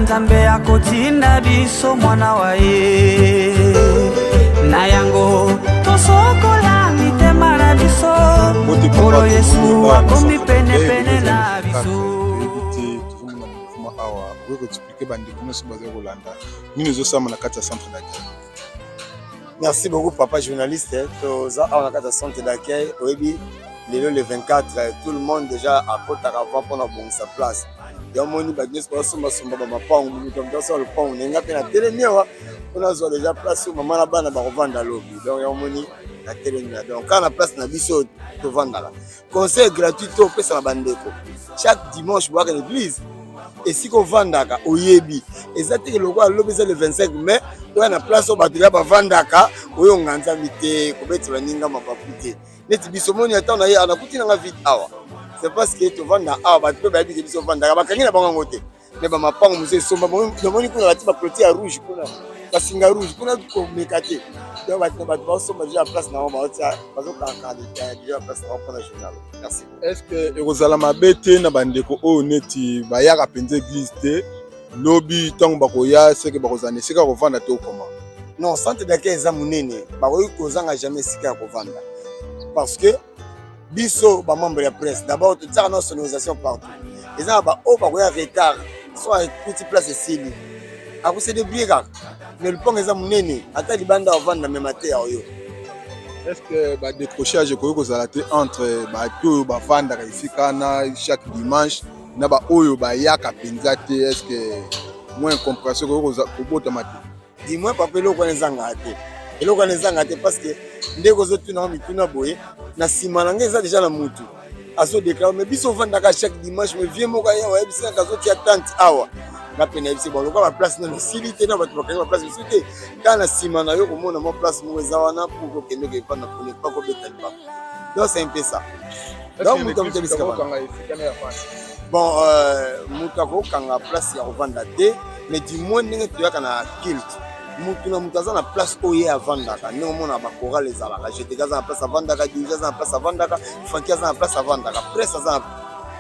Nzambe akotinda biso mwana wa ye na yango tosokola mitema na biso olo Yesu akomi pene na biso. Merci beaucoup papa journaliste. Toza on a 4 centre d'accueil le 24 tout le monde déjà à côté avant pour la bonne sa place. Yamoni bagnes pas somba ba pang comme ça le pang nenga pe na télé niwa on a déjà place maman na bana ba revendre lobby donc yamoni na télé niwa donc quand la place na biso to vendre là conseil gratuit to pesa na bandeko chaque dimanche boire l'église et si ko vandaka oyebi ezati le roi lobby le 25 mai on a place au batterie ba vandaka oyo nganza mité ko betela ninga mapapute neti biso moni attend na ya na kuti na vite awa. C'est parce que tu vends à bah tu peux bien dire que tu vends à bah quand il y a pas côté mais bah ma pas on musée somba bon demande qu'on a la petite clôture rouge qu'on a la singa rouge qu'on a tout mécaté donc bah somba déjà place na ba tia parce que déjà place na prendre journal. Merci. Est-ce que Rosala mabete na bandeko o neti ba ya ka penze église te lobby tant ba ko ya c'est que ba ko zane c'est ka ko vendre to comment? Non, centre d'accueil za munene ba ko kozanga jamais sika ko vendre parce que biso ba membre ya presse d'abord tu as notre sonorisation partout et ça ba o ba koya retard soit petite place ici a ko c'est de biega mais le pont eza munene ata libanda vendre même matin yo. Est-ce que ba décrochage ko ko zalate entre ba to ba vendre ici kana chaque dimanche na ba oyo ba yaka penza te est-ce que moins compréhension ko bota mate dis-moi papa lo ko nzanga te eloko nzanga te parce que ndeko zo tuna mituna boye na sima nanga eza déjà na mutu aso déclare mais biso vandaka chaque dimanche mais vieux moka ya wa ebisa kazo tia tante awa na pena ebisa bon lokwa ba place na silité na bato bakanga ba place silité kana sima na yo komona mo place mo eza wana pour ko kende ke pa na pour ne pas ko beta pas donc c'est un peu ça donc mutu mutu bisika bon mutu ko kanga place ya revendre te mais du moins ndenge tu yaka na kilt mutuna mutaza na place oye avandaka ndenge mona ba chorale ezalaka j'étais gaza na place avandaka déjà na place avandaka fankia za na place avandaka presse za na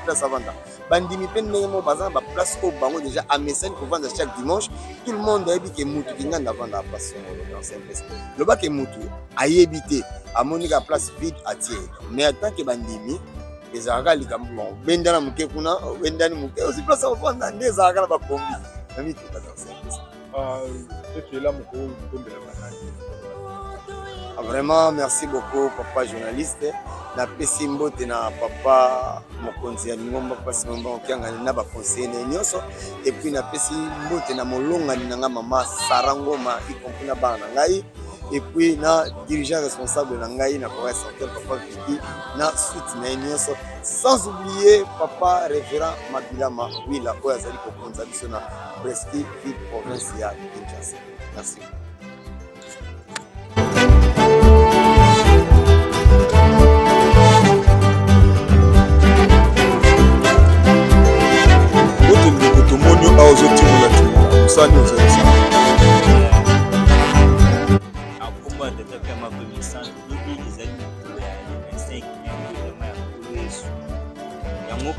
place avandaka bandimi pe ndenge mo baza ba place au bango déjà à Messène pour vendre chaque dimanche tout le monde a dit que mutu kinga na vendre place dans cette place le ba ke mutu ayebité a monika place vide à tier mais tant que bandimi ezalaka likambo bon bendana muke kuna bendani muke aussi place avanda ndezalaka na ba kombi na mitu dans cette place. Vraiment, merci beaucoup, papa journaliste. Na pesi mbote na papa mokonzi ya ngomba pasi ngomba okianga na ba conseiller nyonso et puis na pesi mbote na molonga ni nga mama Sarangoma ikompuna bana ngai et puis na dirigeant responsable na ngai na province centrale papa Viki na suite na nyonso sans oublier papa révérend Mabilama Wila oya zali ko konza biso na Prestige ville province ya Kinshasa. Merci.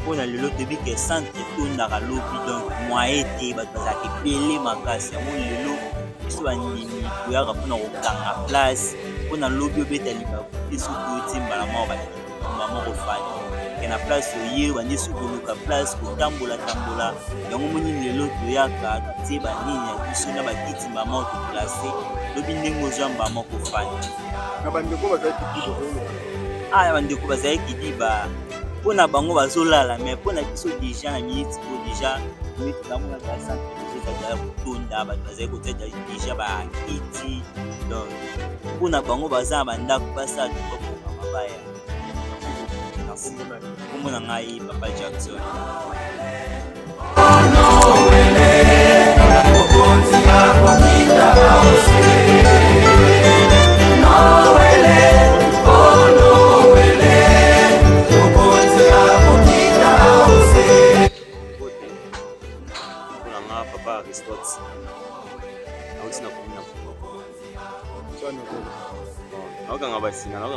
On a le lot de vie qui est centre tout dans le lobby donc moi été bah ça qui pelé ma casse mon le lot soit ni pour y avoir na place on a lobby beta liba et sous tout mbala ma ba maman refani et na place hier on est sous la place ko tambola donc mon ni le lot to yaka ti ba nini biso na ba kiti maman to placer lobby ndingo jamba ma ko fani na bandeko ba kiti ah bandeko ba zai kiti ba on a bango bazolala mais pour na biso déjà na minute pour déjà minute la mona za santé déjà kutonda ba bazai ko teta déjà ba kiti donc pour na bango baza banda kupasa ko mabaya merci comme na ngai papa Jackson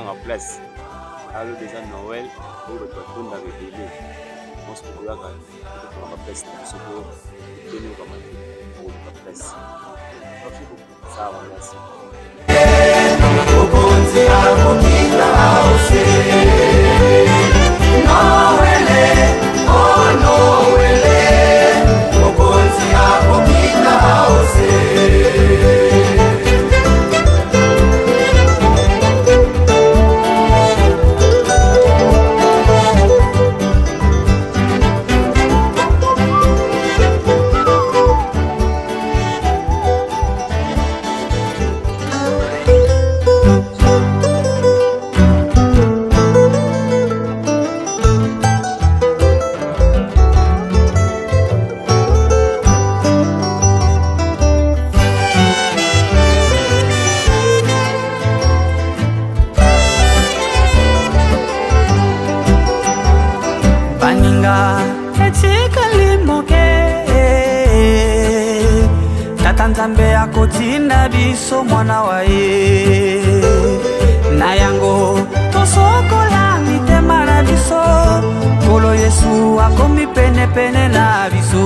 na place allo déjà Noël pour le patron d'arriver pense que la place de Soko, de la place. Merci beaucoup. Ça va, merci. Nzambe akotinda biso mwana wa ye na yango tosokola mitema na biso kolo Yesu akomi pene pene na biso.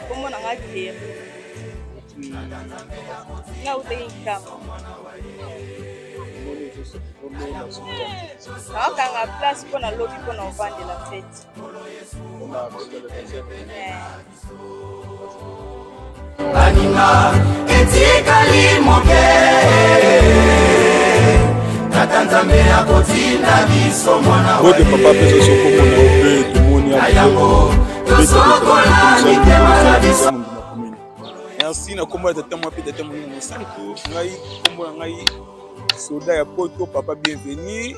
Como na ngaki nga utei kama kanga place pona lobby pona ovande la fête Baninga etikali moke Tata Nzambe akotinda biso mwana wa ye papa pesa soko mona obe tumoni ayango tosokola mitema na biso. Merci na kombo ya tata mwa pe tata mwa mosantu ngai kombo na ngai soda ya poto papa bienvenue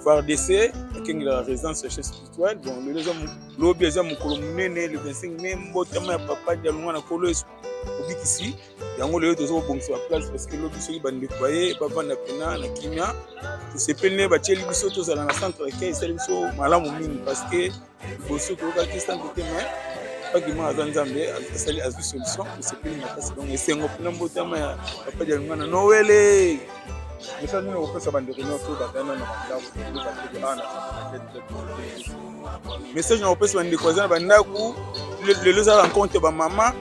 FARDC akengela résidence chercheur spirituel bon le les hommes lobi eza mokolo munene le 25 mai mbotama ya papa dia lungana kolo esu obikisi yango lelo tozo bongisa ba place parce que lobi soki bande kwaye papa na pena na kimia to sepelne ba tieli biso to zala na centre ke sel biso malamu mingi parce que boso ko ka kistan ko tema pas que moi Nzambe asali azu solution to sepelne na kasi donc esengo pena mbotama ya papa dia lungana no wele Esa nini opesa bandeko nyonso batana na bandako message na opesa bandeko za bandako lelo za rencontre ba mama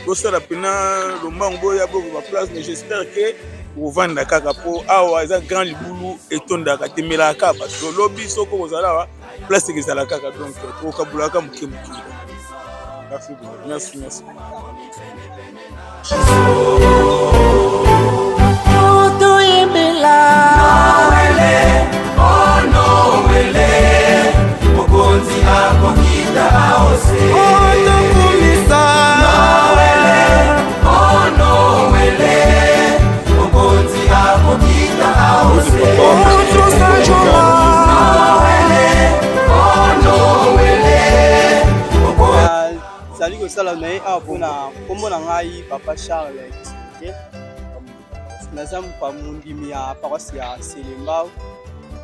osala pena lombango ya bo ba place mais j'espère que ovanda kaka po awa za grand libulu etondaka temelaka parce que lobi soko kozala wa place ke zala kaka donc ko kabulaka mukemuki. Merci beaucoup. Merci. Salut au salon apona kombo na ngai papa Charles okay nazam pa mundimi ya paroisse ya Selembao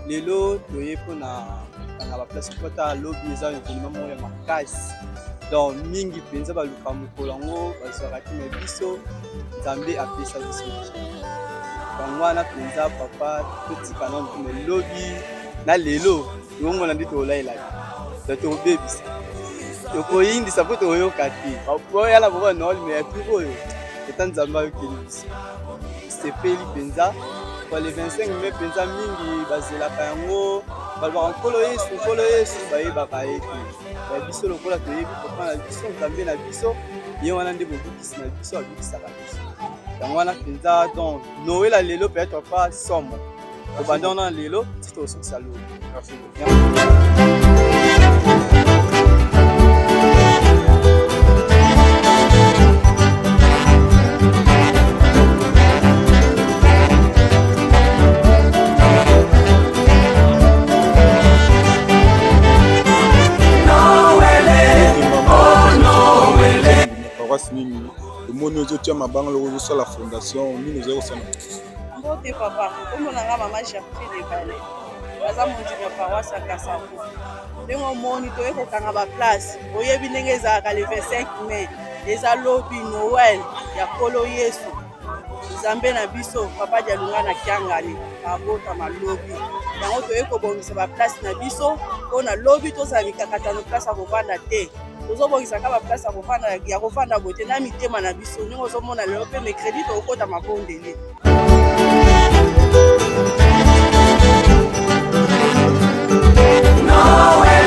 lelo toye pona na ba place kota lobby eza événement mo ya makasi donc mingi penza baluka mokolo ngo bazaraki na biso Nzambe apesa biso bangwana penza papa totika na lobby na lelo yongo na ndito olaila to bebisa yoko yindi sapoto oyoka te boya la boba no mais plus oyo etant Nzambe ayokeli sepeli penza pour le 25 mai penza mingi bazelaka yango balobaka nkolo Yesu bayebaka ye te babiso lokola toyebi papa na biso Nzambe na biso ye wana nde bobikisi na biso abikisaka biso yango wana penza donc Noël lelo peut-être pas sombre tobanda na lelo tito osokisa lo. Merci beaucoup. Nini omoni ozotia mabanga loko ozosala fondation nini ozali kosala mbote papa kombo na nga mama Jacqueline Lebale naza mondimi ya paroisse ya Kasako. Ndenge omoni toye kokanga baplace oyebi ndenge ezalaka le 25 mai eza lobi Noël ya Nkolo Yesu. Nzambe na biso papa dialunga na kiangani abota malobi yango toye kobongisa baplace na biso mpona lobi tozala mikakatano place ya kovanda te tozobongisa kaka baplace ya kovanda boye te na mitema na biso ndenge ozomona lelo mpe mercredi tokokota mabondele. Noël,